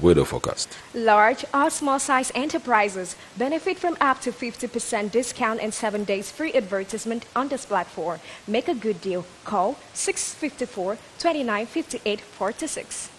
weather forecast. Large or small-size enterprises benefit from up to 50% discount and 7 days free advertisement on this platform. Make a good deal. Call 654-2958-46.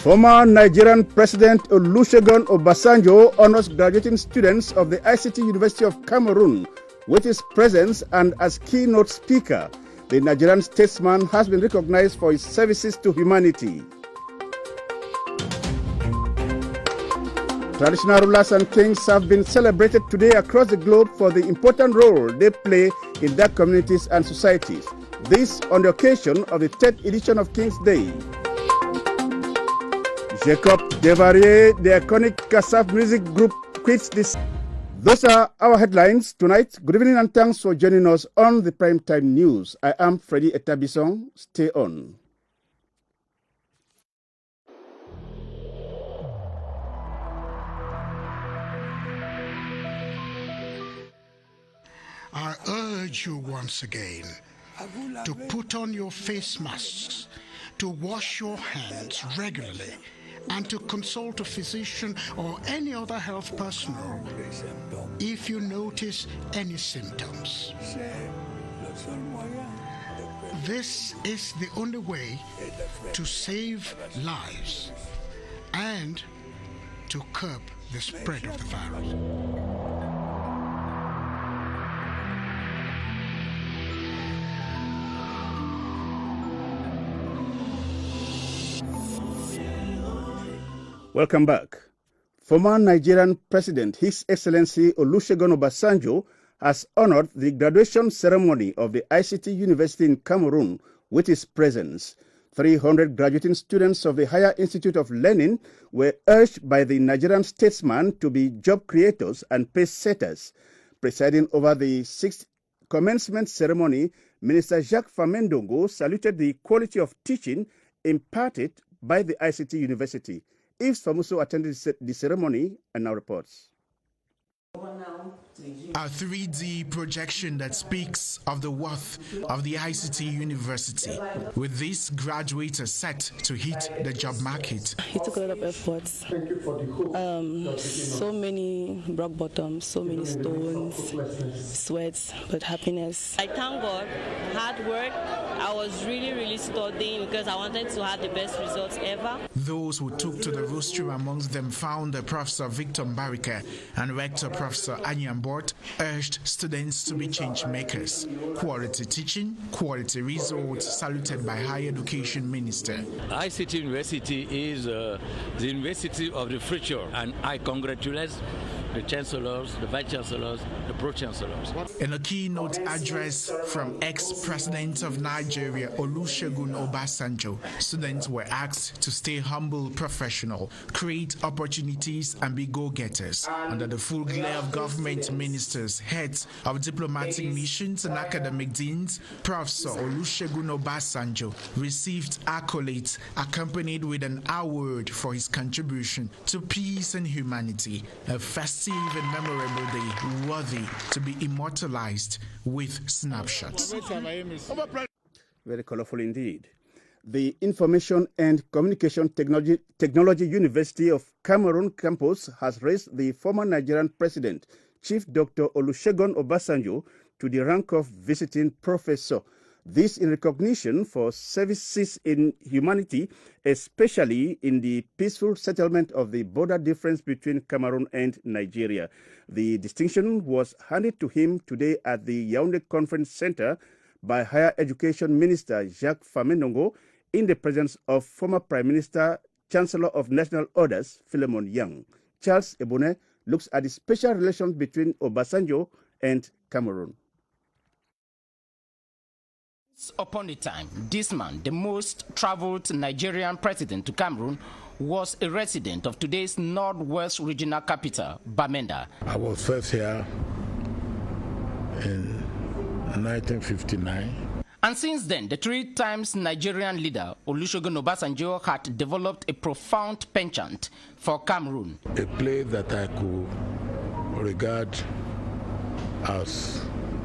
Former Nigerian President Olusegun Obasanjo honors graduating students of the ICT University of Cameroon with his presence, and as keynote speaker, the Nigerian statesman has been recognized for his services to humanity. Traditional rulers and kings have been celebrated today across the globe for the important role they play in their communities and societies. This on the occasion of the 3rd edition of King's Day. Jacob Devarier, the iconic Kassav music group, quits this. Those are our headlines tonight. Good evening and thanks for joining us on the Primetime News. I am Freddy Etabison. Stay on. I urge you once again to put on your face masks, to wash your hands regularly, and to consult a physician or any other health personnel if you notice any symptoms. This is the only way to save lives and to curb the spread of the virus. Welcome back. Former Nigerian President His Excellency Olusegun Obasanjo has honored the graduation ceremony of the ICT University in Cameroon with his presence. 300 graduating students of the Higher Institute of Learning were urged by the Nigerian statesman to be job creators and pace setters. Presiding over the 6th commencement ceremony, Minister Jacques Famendongo saluted the quality of teaching imparted by the ICT University. Yves Famuso attended the ceremony and now reports. A 3D projection that speaks of the worth of the ICT University. With this, graduates are set to hit the job market. It took a lot of efforts. So many rock bottoms, so many stones, sweats, but happiness. I thank God, hard work. I was really studying because I wanted to have the best results ever. Those who took to the rostrum amongst them found Professor Victor Mbarika and Rector Professor Anyambort urged students to be change makers. Quality teaching, quality results saluted by Higher Education Minister. ICT University is the university of the future, and I congratulate the chancellors, the vice chancellors, the pro-chancellors. In a keynote address from ex-president of Nigeria, Olusegun Obasanjo, students were asked to stay humble, professional, create opportunities, and be go-getters. Under the full glare of government ministers, heads of diplomatic missions, and academic deans, Professor Olusegun Obasanjo received accolades accompanied with an award for his contribution to peace and humanity. A festive and memorable day worthy to be immortalized with snapshots. Very colorful indeed. The Information and Communication Technology University of Cameroon campus has raised the former Nigerian President, Chief Dr. Olusegun Obasanjo, to the rank of visiting professor. This in recognition for services in humanity, especially in the peaceful settlement of the border difference between Cameroon and Nigeria. The distinction was handed to him today at the Yaoundé Conference Center by Higher Education Minister Jacques Famendongo in the presence of former Prime Minister, Chancellor of National Orders, Philemon Yang. Charles Ebone looks at the special relations between Obasanjo and Cameroon. Upon a time, this man, the most traveled Nigerian president to Cameroon, was a resident of today's northwest regional capital, Bamenda. I was first here in 1959. And since then, the 3 times Nigerian leader Olusegun Obasanjo had developed a profound penchant for Cameroon. A place that I could regard as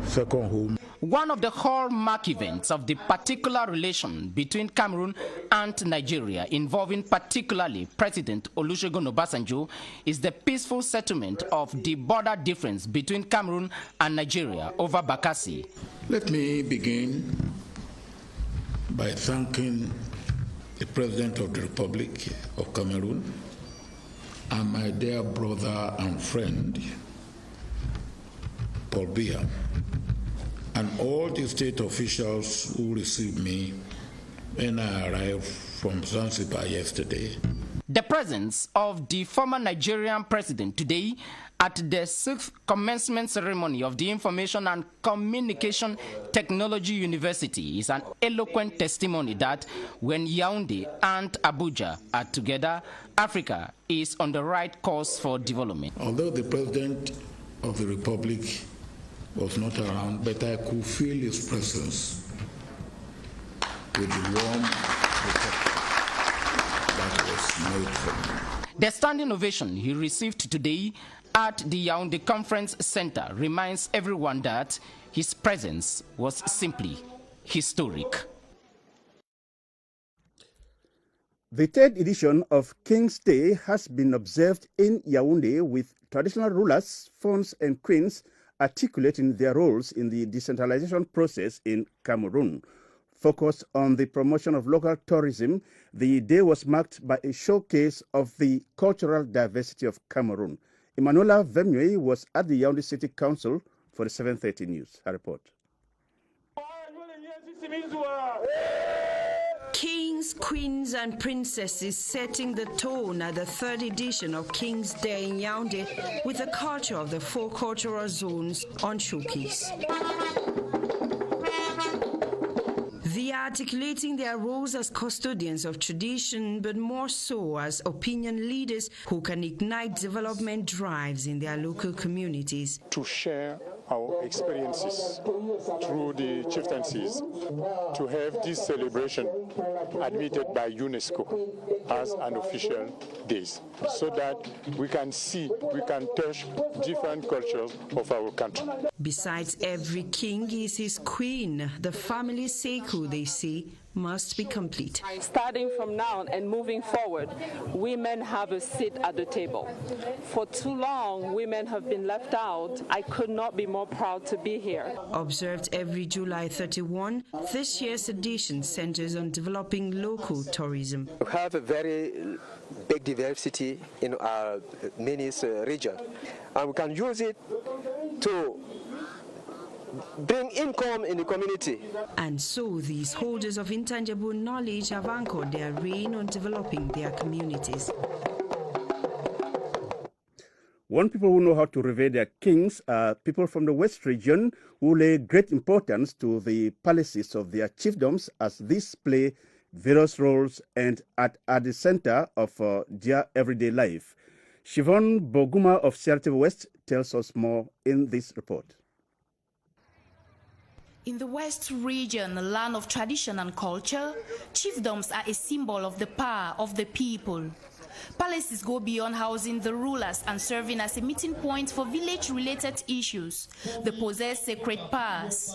second home. One of the hallmark events of the particular relation between Cameroon and Nigeria, involving particularly President Olusegun Obasanjo, is the peaceful settlement of the border difference between Cameroon and Nigeria over Bakassi. Let me begin by thanking the President of the Republic of Cameroon and my dear brother and friend, Paul Biya, and all the state officials who received me when I arrived from Zanzibar yesterday. The presence of the former Nigerian president today at the 6th commencement ceremony of the Information and Communication Technology University is an eloquent testimony that when Yaoundé and Abuja are together, Africa is on the right course for development. Although the President of the Republic was not around, but I could feel his presence with the warm that was made for me. The standing ovation he received today at the Yaoundé Conference Center reminds everyone that his presence was simply historic. The 3rd edition of King's Day has been observed in Yaoundé, with traditional rulers, fonds and queens articulating their roles in the decentralization process in Cameroon. Focused on the promotion of local tourism, the day was marked by a showcase of the cultural diversity of Cameroon. Emmanuela Vemue was at the Yaoundé City Council for the 7:30 News. Her report. Kings, queens and princesses setting the tone at the 3rd edition of King's Day in Yaoundé, with the culture of the 4 cultural zones on showcase. They are articulating their roles as custodians of tradition, but more so as opinion leaders who can ignite development drives in their local communities. To share our experiences through the chieftaincies, to have this celebration admitted by UNESCO as an official day, so that we can see, we can touch different cultures of our country. Besides every king is his queen. The family Sekou, they say, must be complete. Starting from now and moving forward, women have a seat at the table. For too long, women have been left out. I could not be more proud to be here. Observed every July 31, this year's edition centers on developing local tourism. We have a very big diversity in our many region, and we can use it to bring income in the community. And so these holders of intangible knowledge have anchored their reign on developing their communities. One people who know how to revere their kings are people from the West region who lay great importance to the palaces of their chiefdoms, as these play various roles and at the center of their everyday life. Siobhan Boguma of Sierra West tells us more in this report. In the West region, a land of tradition and culture, chiefdoms are a symbol of the power of the people. Palaces go beyond housing the rulers and serving as a meeting point for village-related issues. They possess sacred powers.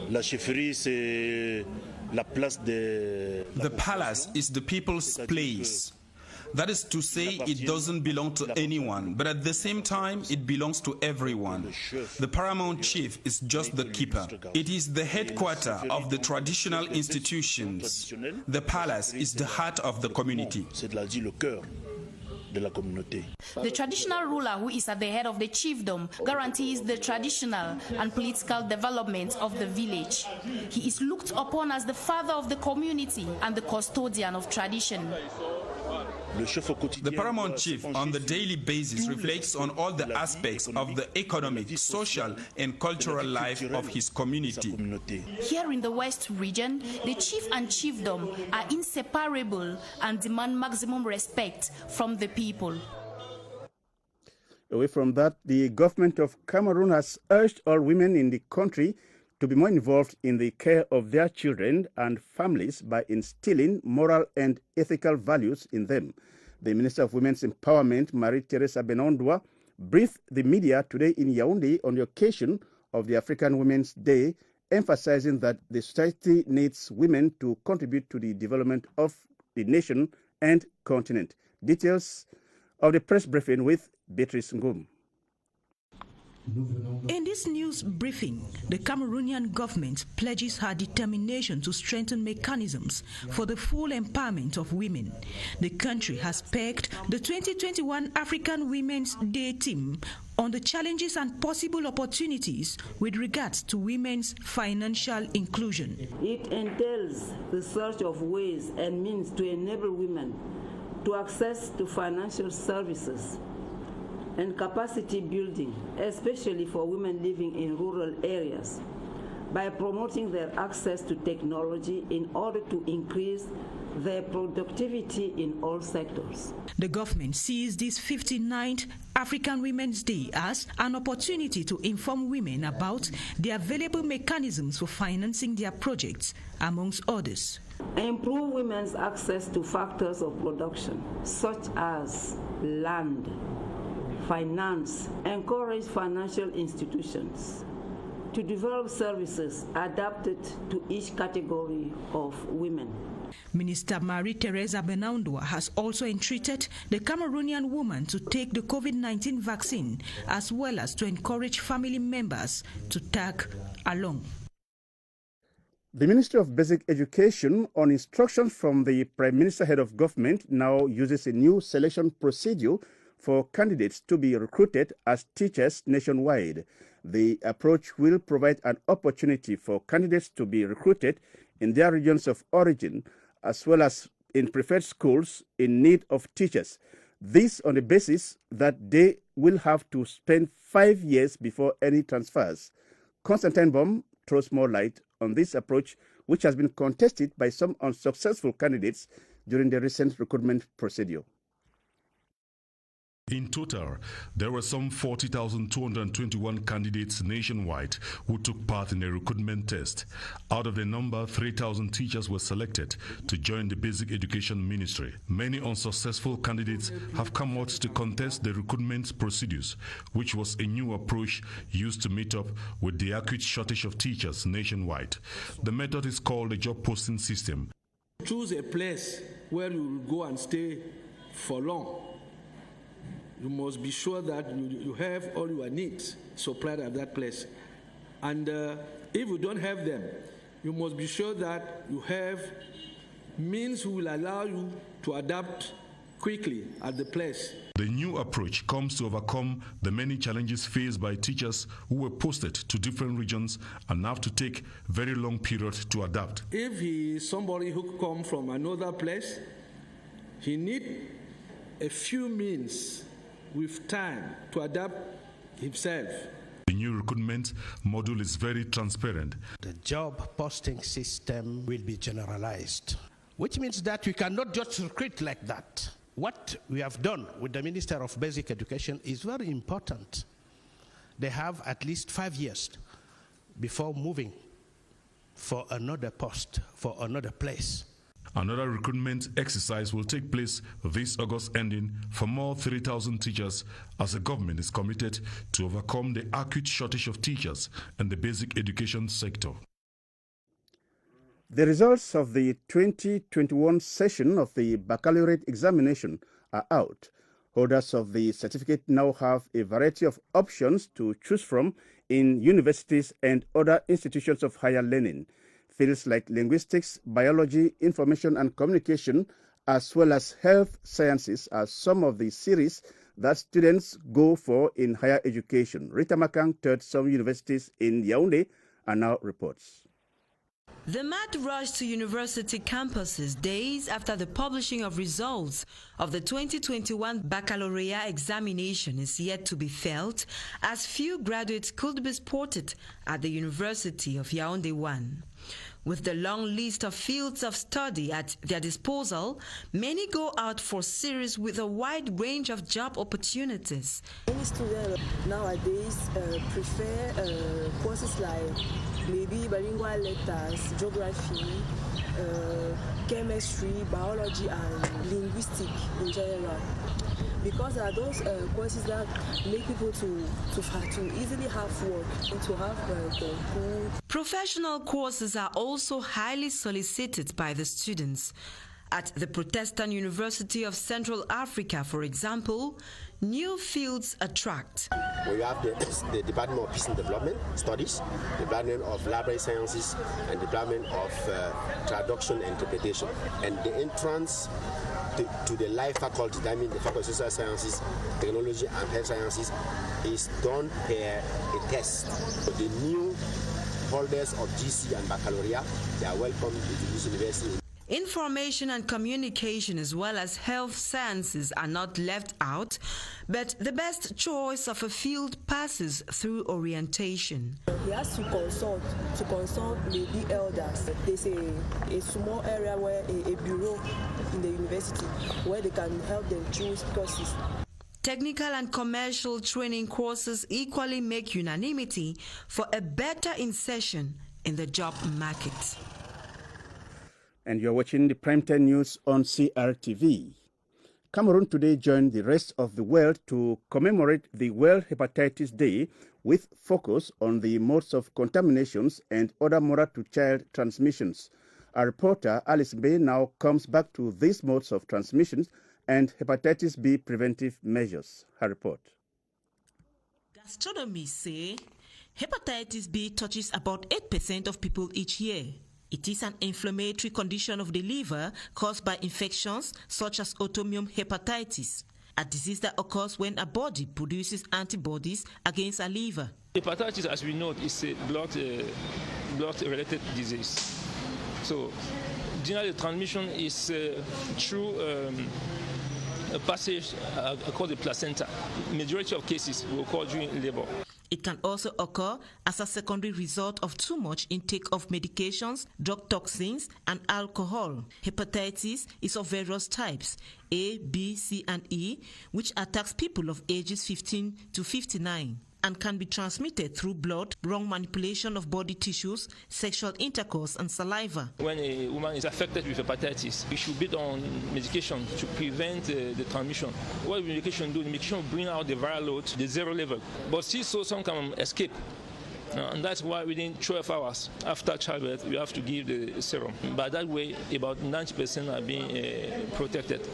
La chefferie, c'est la place de... The palace is the people's place. That is to say, it doesn't belong to anyone, but at the same time, it belongs to everyone. The paramount chief is just the keeper. It is the headquarters of the traditional institutions. The palace is the heart of the community. The traditional ruler, who is at the head of the chiefdom, guarantees the traditional and political development of the village. He is looked upon as the father of the community and the custodian of tradition. The paramount chief on the daily basis reflects on all the aspects of the economic, social and cultural life of his community. Here in the West region, the chief and chiefdom are inseparable and demand maximum respect from the people. Away from that, the government of Cameroon has urged all women in the country to be more involved in the care of their children and families by instilling moral and ethical values in them. The Minister of Women's Empowerment, Marie-Thérèse Abenondoua, briefed the media today in Yaoundé on the occasion of the African Women's Day, emphasizing that the society needs women to contribute to the development of the nation and continent. Details of the press briefing with Beatrice Ngum. In this news briefing, the Cameroonian government pledges her determination to strengthen mechanisms for the full empowerment of women. The country has pegged the 2021 African Women's Day theme on the challenges and possible opportunities with regards to women's financial inclusion. It entails the search of ways and means to enable women to access to financial services and capacity building, especially for women living in rural areas, by promoting their access to technology in order to increase their productivity in all sectors. The government sees this 59th African Women's Day as an opportunity to inform women about the available mechanisms for financing their projects, amongst others. Improve women's access to factors of production, such as land, finance, encourage financial institutions to develop services adapted to each category of women. Minister Marie-Thérèse Abenondoua has also entreated the Cameroonian woman to take the COVID-19 vaccine, as well as to encourage family members to tag along. The Ministry of Basic Education, on instructions from the Prime Minister head of government, now uses a new selection procedure for candidates to be recruited as teachers nationwide. The approach will provide an opportunity for candidates to be recruited in their regions of origin, as well as in preferred schools in need of teachers. This on the basis that they will have to spend 5 years before any transfers. Constantine Baum throws more light on this approach, which has been contested by some unsuccessful candidates during the recent recruitment procedure. In total, there were some 40,221 candidates nationwide who took part in the recruitment test. Out of the number, 3,000 teachers were selected to join the Basic Education Ministry. Many unsuccessful candidates have come out to contest the recruitment procedures, which was a new approach used to meet up with the acute shortage of teachers nationwide. The method is called the job posting system. Choose a place where you will go and stay for long. You must be sure that you have all your needs supplied at that place. And if you don't have them, you must be sure that you have means who will allow you to adapt quickly at the place. The new approach comes to overcome the many challenges faced by teachers who were posted to different regions and have to take very long periods to adapt. If he is somebody who comes from another place, he needs a few means with time to adapt himself. The new recruitment module is very transparent. The job posting system will be generalized, which means that we cannot just recruit like that. What we have done with the Minister of Basic Education is very important. They have at least 5 years before moving for another post, for another place. Another recruitment exercise will take place this August ending for more 3,000 teachers, as the government is committed to overcome the acute shortage of teachers in the basic education sector. The results of the 2021 session of the baccalaureate examination are out. Holders of the certificate now have a variety of options to choose from in universities and other institutions of higher learning. Fields like linguistics, biology, information and communication, as well as health sciences are some of the series that students go for in higher education. Rita Makang toured some universities in Yaoundé and now reports. The mad rush to university campuses days after the publishing of results of the 2021 baccalaureate examination is yet to be felt, as few graduates could be spotted at the University of Yaoundé 1. With the long list of fields of study at their disposal, many go out for series with a wide range of job opportunities. Many students nowadays prefer courses like maybe bilingual letters, geography, chemistry, biology, and linguistics in general. Because there are those courses that make people to easily have work and to have good. Professional courses are also highly solicited by the students. At the Protestant University of Central Africa, for example, new fields attract. We have the Department of Peace and Development Studies, Department of Library Sciences, and Department of Traduction and Interpretation. And the entrance to the life faculty, that means the Faculty of Social Sciences, Technology and Health Sciences, is done per a test. So the new holders of GC and Baccalaureate, they are welcome to this university. Information and communication as well as health sciences are not left out, but the best choice of a field passes through orientation. He has to consult maybe elders. There's a small area where a bureau in the university where they can help them choose courses. Technical and commercial training courses equally make unanimity for a better insertion in the job market. And you're watching the Primetime News on CRTV. Cameroon today joined the rest of the world to commemorate the World Hepatitis Day with focus on the modes of contaminations and other mother-to-child transmissions. Our reporter, Alice Bay, now comes back to these modes of transmissions and hepatitis B preventive measures. Her report. Gastronomists say hepatitis B touches about 8% of people each year. It is an inflammatory condition of the liver caused by infections such as autoimmune hepatitis, a disease that occurs when a body produces antibodies against a liver. Hepatitis, as we know, is a blood-related disease. So, generally, the transmission is through a passage called the placenta. Majority of cases will occur during labor. It can also occur as a secondary result of too much intake of medications, drug toxins, and alcohol. Hepatitis is of various types, A, B, C, and E, which attacks people of ages 15 to 59 and can be transmitted through blood, wrong manipulation of body tissues, sexual intercourse, and saliva. When a woman is affected with hepatitis, we should be on medication to prevent the transmission. What will medication do? The medication will bring out the viral load to the zero level. But still, so some can escape. And that's why within 12 hours after childbirth, we have to give the serum. By that way, about 90% are being protected.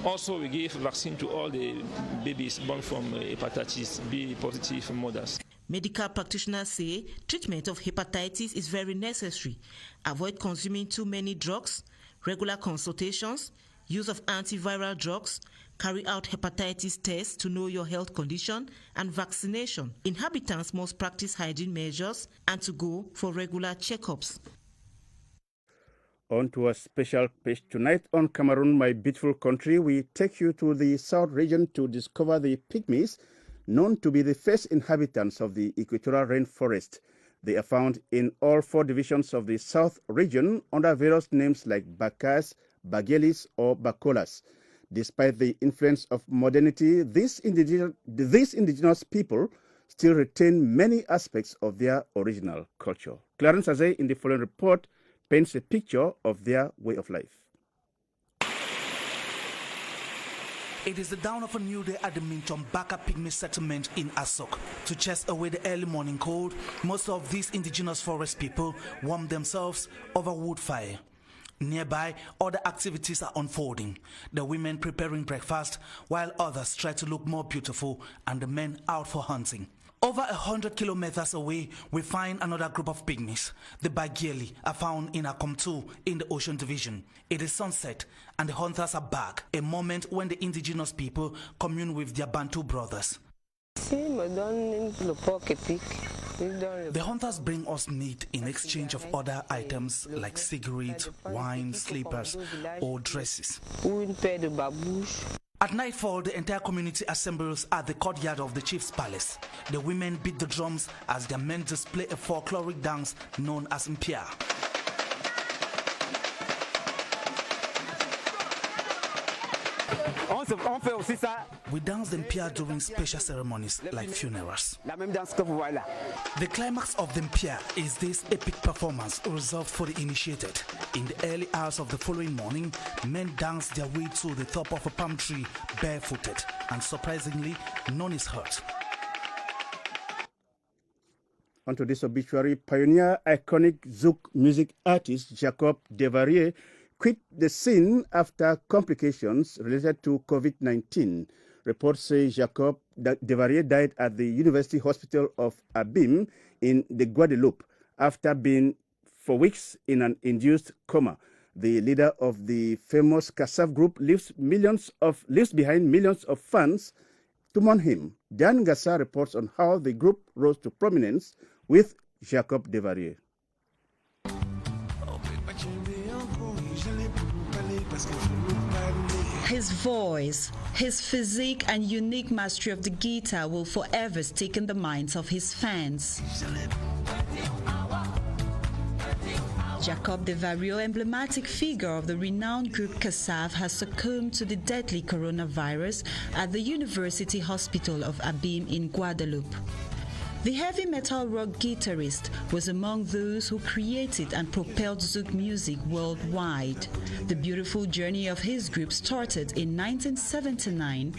Also, we give vaccine to all the babies born from hepatitis B positive mothers. Medical practitioners say treatment of hepatitis is very necessary. Avoid consuming too many drugs, regular consultations, use of antiviral drugs, carry out hepatitis tests to know your health condition, and vaccination. Inhabitants must practice hygiene measures and to go for regular checkups. On to a special page tonight on Cameroon, my beautiful country. We take you to the South region to discover the pygmies, known to be the first inhabitants of the equatorial rainforest. They are found in all 4 divisions of the South region under various names like Bakas, Bagelis, or Bakolas. Despite the influence of modernity, these indigenous people still retain many aspects of their original culture. Clarence Azay in the following report paints a picture of their way of life. It is the dawn of a new day at the Minton Baka Pygmy settlement in Asok. To chase away the early morning cold, most of these indigenous forest people warm themselves over wood fire. Nearby, other activities are unfolding. The women preparing breakfast, while others try to look more beautiful, and the men out for hunting. Over 100 kilometers away, we find another group of pygmies. The Bageli are found in Akomtu in the Ocean Division. It is sunset and the hunters are back, a moment when the indigenous people commune with their Bantu brothers. The hunters bring us meat in exchange of other items like cigarettes, wine, slippers, or dresses. At nightfall, the entire community assembles at the courtyard of the chief's palace. The women beat the drums as their men display a folkloric dance known as Mpia. We dance the mpia during special ceremonies like funerals. The climax of the mpia is this epic performance reserved for the initiated. In the early hours of the following morning, men dance their way to the top of a palm tree barefooted, and surprisingly, none is hurt. Onto this obituary, pioneer iconic Zouk music artist Jacob Devarier quit the scene after complications related to COVID-19. Reports say Jacob Devarier died at the University Hospital of Abim in the Guadeloupe after being for weeks in an induced coma. The leader of the famous Kassav group leaves behind millions of fans to mourn him. Dan Gassa reports on how the group rose to prominence with Jacob Devarier. His voice, his physique and unique mastery of the guitar will forever stick in the minds of his fans. Jacob Devarier, emblematic figure of the renowned group Kassav, has succumbed to the deadly coronavirus at the University Hospital of Abim in Guadeloupe. The heavy metal rock guitarist was among those who created and propelled Zouk music worldwide. The beautiful journey of his group started in 1979.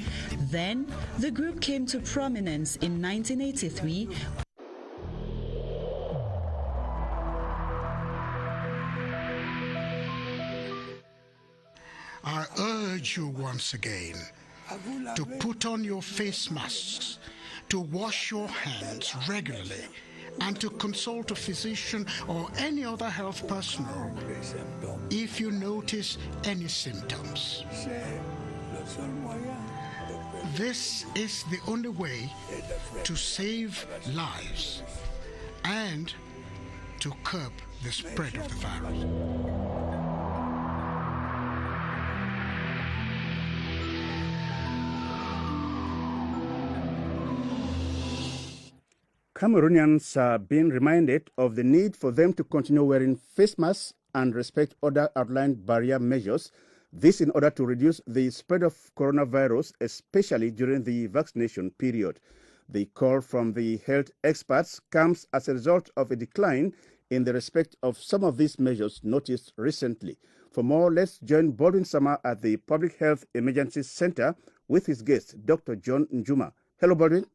Then, the group came to prominence in 1983. I urge you once again to put on your face masks, to wash your hands regularly, and to consult a physician or any other health personnel if you notice any symptoms. This is the only way to save lives and to curb the spread of the virus. Cameroonians are being reminded of the need for them to continue wearing face masks and respect other outlined barrier measures. This in order to reduce the spread of coronavirus, especially during the vaccination period. The call from the health experts comes as a result of a decline in the respect of some of these measures noticed recently. For more, let's join Baldwin Sama at the Public Health Emergency Center with his guest, Dr. John Njuma. Hello, Baldwin.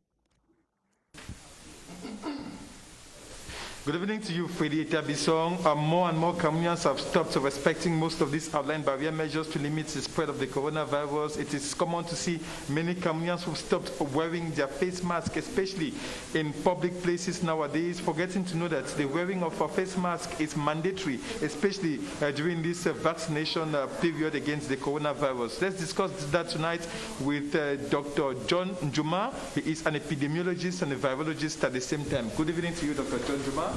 Good evening to you, Freddy Etabisong. More and more Cameroonians have stopped respecting most of these outlined barrier measures to limit the spread of the coronavirus. It is common to see many Cameroonians who stopped wearing their face mask, especially in public places nowadays, forgetting to know that the wearing of a face mask is mandatory, especially during this vaccination period against the coronavirus. Let's discuss that tonight with Dr. John Njuma. He is an epidemiologist and a virologist at the same time. Good evening to you, Dr. John Njuma.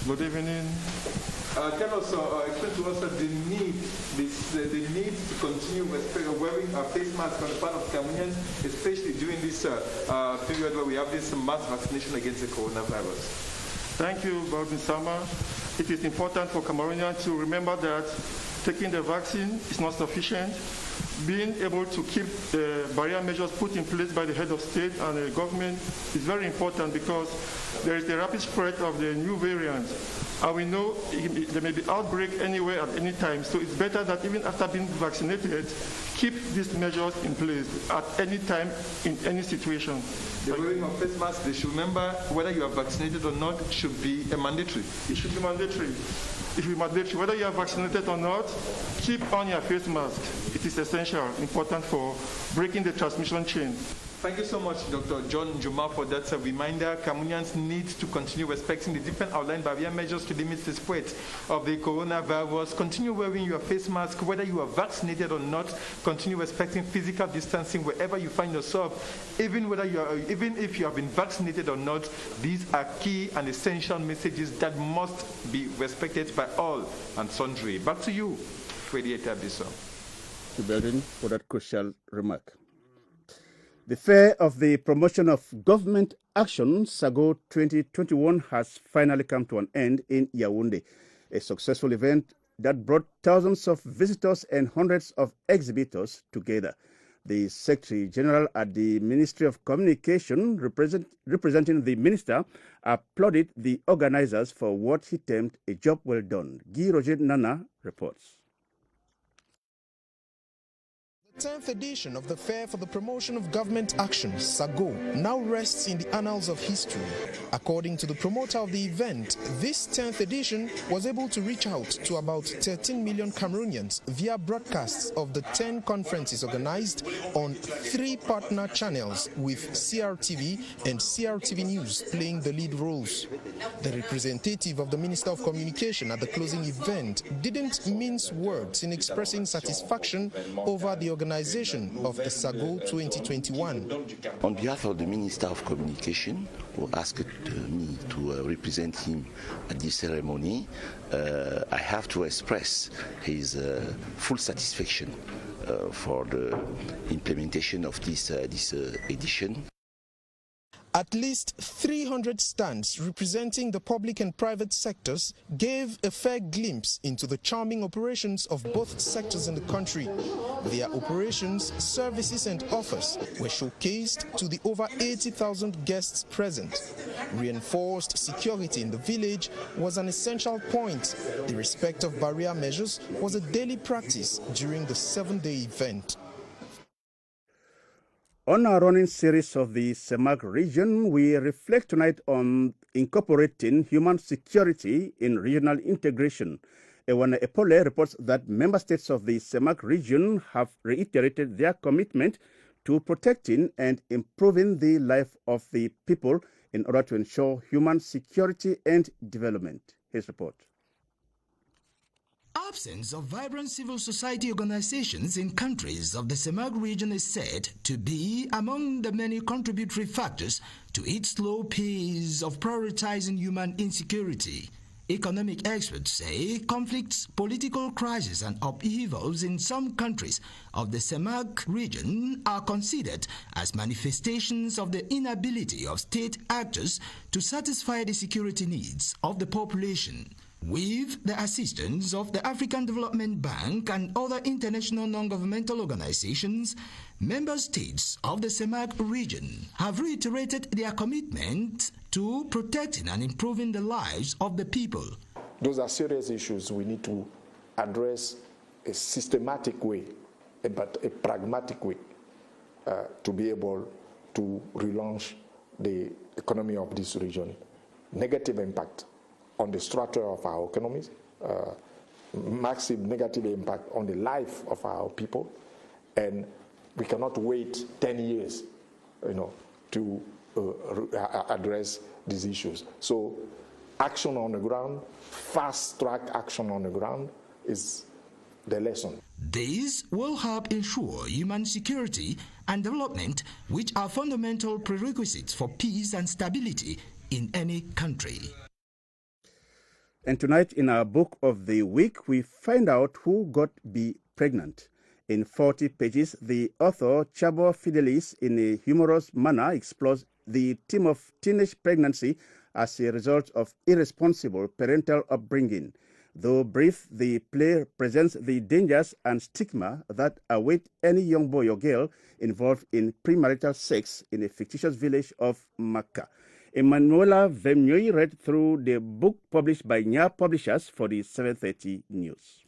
Good evening. Tell us, explain to us the need to continue wearing a face mask on the part of Cameroonians, especially during this period where we have this mass vaccination against the coronavirus. Thank you, Baldwin Sama. It is important for Cameroonians to remember that taking the vaccine is not sufficient. Being able to keep the barrier measures put in place by the head of state and the government is very important because there is a rapid spread of the new variant. And we know there may be outbreak anywhere at any time. So it's better that even after being vaccinated, keep these measures in place at any time, in any situation. The wearing of face masks, they should remember whether you are vaccinated or not should be mandatory. It should be mandatory. It should be mandatory. Whether you are vaccinated or not, keep on your face mask. It is essential, important for breaking the transmission chain. Thank you so much, Dr. John Njuma, for that reminder. Cameroonians need to continue respecting the different outlined barrier measures to limit the spread of the coronavirus. Continue wearing your face mask, whether you are vaccinated or not. Continue respecting physical distancing wherever you find yourself, even if you have been vaccinated or not. These are key and essential messages that must be respected by all and sundry. Back to you, Freddy Etabisson. Thank you, Belden, for that crucial remark. The Fair of the Promotion of Government Action, SAGO 2021, has finally come to an end in Yaoundé. A successful event that brought thousands of visitors and hundreds of exhibitors together. The Secretary General at the Ministry of Communication, representing the minister, applauded the organizers for what he termed a job well done. Guy Roger Nana reports. The 10th edition of the Fair for the Promotion of Government Action, SAGO, now rests in the annals of history. According to the promoter of the event, this 10th edition was able to reach out to about 13 million Cameroonians via broadcasts of the 10 conferences organized on 3 partner channels, with CRTV and CRTV News playing the lead roles. The representative of the Minister of Communication at the closing event didn't mince words in expressing satisfaction over the organization of the SAGO 2021. On behalf of the Minister of Communication, who asked me to represent him at this ceremony, I have to express his full satisfaction for the implementation of this edition. At least 300 stands representing the public and private sectors gave a fair glimpse into the charming operations of both sectors in the country. Their operations, services and offers were showcased to the over 80,000 guests present. Reinforced security in the village was an essential point. The respect of barrier measures was a daily practice during the 7-day event. On our running series of the CEMAC region, we reflect tonight on incorporating human security in regional integration. Ewana Epole reports that member states of the CEMAC region have reiterated their commitment to protecting and improving the life of the people in order to ensure human security and development. His report. Absence of vibrant civil society organizations in countries of the CEMAC region is said to be among the many contributory factors to its slow pace of prioritizing human insecurity. Economic experts say conflicts, political crises, and upheavals in some countries of the CEMAC region are considered as manifestations of the inability of state actors to satisfy the security needs of the population. With the assistance of the African Development Bank and other international non-governmental organizations, member states of the CEMAC region have reiterated their commitment to protecting and improving the lives of the people. Those are serious issues we need to address a systematic way, but a pragmatic way, to be able to relaunch the economy of this region. Negative impact on the structure of our economies, massive negative impact on the life of our people, and we cannot wait 10 years, to address these issues. So, action on the ground, fast-track action on the ground is the lesson. This will help ensure human security and development, which are fundamental prerequisites for peace and stability in any country. And tonight in our book of the week, we find out who got be pregnant. In 40 pages, the author Chabo Fidelis, in a humorous manner, explores the theme of teenage pregnancy as a result of irresponsible parental upbringing. Though brief, the play presents the dangers and stigma that await any young boy or girl involved in premarital sex in a fictitious village of Makkah. Emanuela Vemnyoy read through the book published by Nya Publishers for the 7:30 news.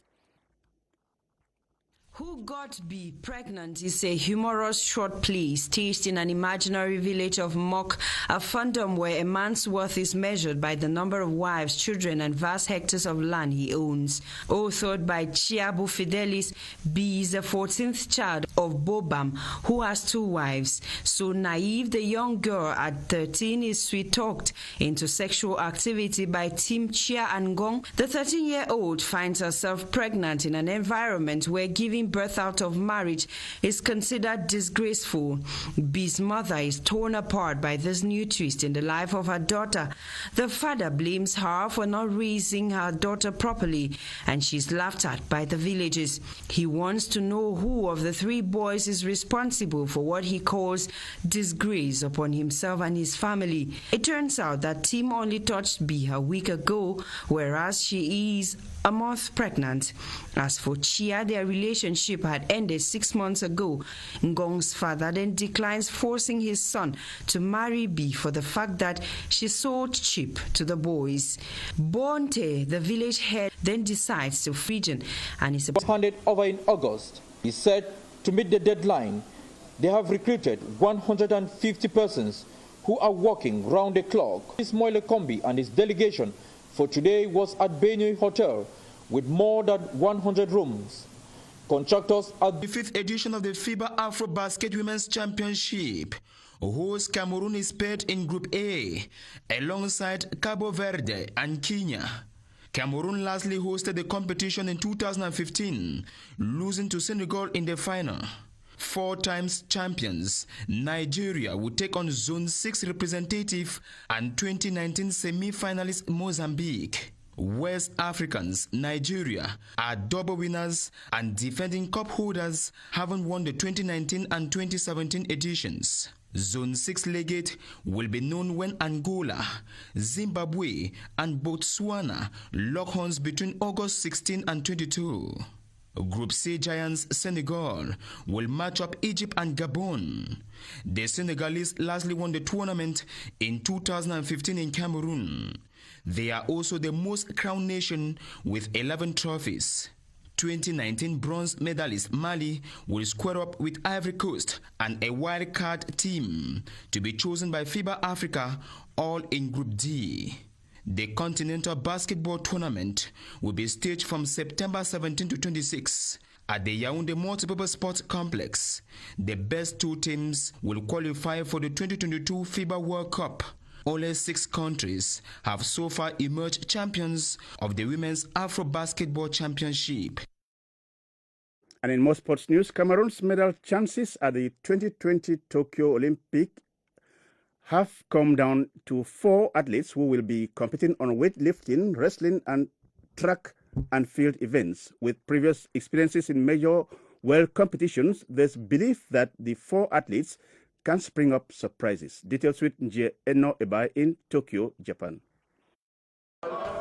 Who Got Be Pregnant is a humorous short play staged in an imaginary village of Mok, a fandom where a man's worth is measured by the number of wives, children, and vast hectares of land he owns. Authored by Chiabo Fidelis, B is the 14th child of Bobam, who has 2 wives. So naive, the young girl at 13 is sweet-talked into sexual activity by Tim Chia Angong. The 13-year-old finds herself pregnant in an environment where giving birth out of marriage is considered disgraceful. B's mother is torn apart by this new twist in the life of her daughter. The father blames her for not raising her daughter properly, and she's laughed at by the villagers. He wants to know who of the three boys is responsible for what he calls disgrace upon himself and his family. It turns out that Tim only touched B a week ago, whereas she is a month pregnant. As for Chia, their relationship had ended 6 months ago. Ngong's father then declines forcing his son to marry B for the fact that she sold cheap to the boys. Bonte, the village head, then decides to region and is handed over in August. He said to meet the deadline, they have recruited 150 persons who are working round the clock. Ismail Kombi and his delegation for today was at Benue Hotel with more than 100 rooms. Contractors at the 5th edition of the FIBA Afro-Basket Women's Championship, host Cameroon is paired in Group A alongside Cabo Verde and Kenya. Cameroon lastly hosted the competition in 2015, losing to Senegal in the final. 4 times champions, Nigeria will take on Zone 6 representative and 2019 semi-finalist Mozambique. West Africans, Nigeria, are double winners and defending cup holders, having won the 2019 and 2017 editions. Zone 6 legate will be known when Angola, Zimbabwe, and Botswana lock horns between August 16 and 22. Group C giants Senegal will match up Egypt and Gabon. The Senegalese lastly won the tournament in 2015 in Cameroon. They are also the most crowned nation with 11 trophies. 2019 bronze medalist Mali will square up with Ivory Coast and a wild card team to be chosen by FIBA Africa, all in Group D. The Continental Basketball Tournament will be staged from September 17 to 26 at the Yaoundé Multipurpose Sports Complex. The best 2 teams will qualify for the 2022 FIBA World Cup. Only 6 countries have so far emerged champions of the Women's Afro Basketball Championship. And in more sports news, Cameroon's medal chances at the 2020 Tokyo Olympic have come down to 4 athletes who will be competing on weightlifting, wrestling, and track and field events. With previous experiences in major world competitions, there's belief that the 4 athletes can spring up surprises. Details with Nje Eno Ebai in Tokyo, Japan.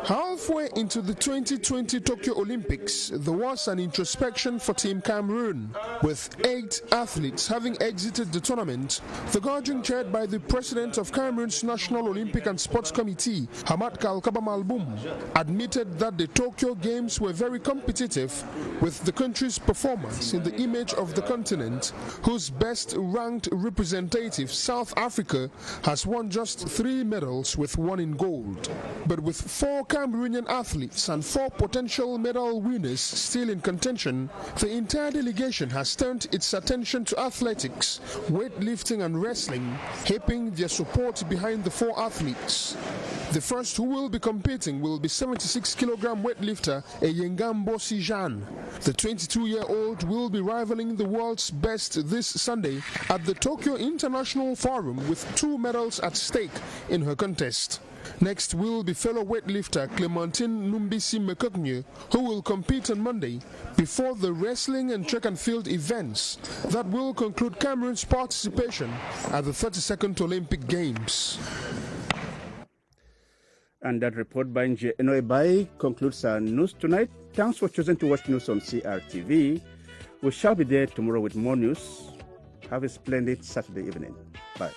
Halfway into the 2020 Tokyo Olympics, there was an introspection for Team Cameroon, with 8 athletes having exited the tournament. The gathering, chaired by the president of Cameroon's National Olympic and Sports Committee, Hamad Kalkaba Malboum, admitted that the Tokyo Games were very competitive, with the country's performance in the image of the continent, whose best-ranked representative, South Africa, has won just 3 medals with 1 in gold. But with 4 Cameroonian athletes and 4 potential medal winners still in contention, the entire delegation has turned its attention to athletics, weightlifting and wrestling, heaping their support behind the 4 athletes. The first who will be competing will be 76-kilogram weightlifter Eyengambo Sijan. The 22-year-old will be rivaling the world's best this Sunday at the Tokyo International Forum with 2 medals at stake in her contest. Next will be fellow weightlifter Clementine Numbisi Mekoknye, who will compete on Monday before the wrestling and track and field events that will conclude Cameroon's participation at the 32nd Olympic Games. And that report by Nje Enoebai concludes our news tonight. Thanks for choosing to watch news on CRTV. We shall be there tomorrow with more news. Have a splendid Saturday evening. Bye.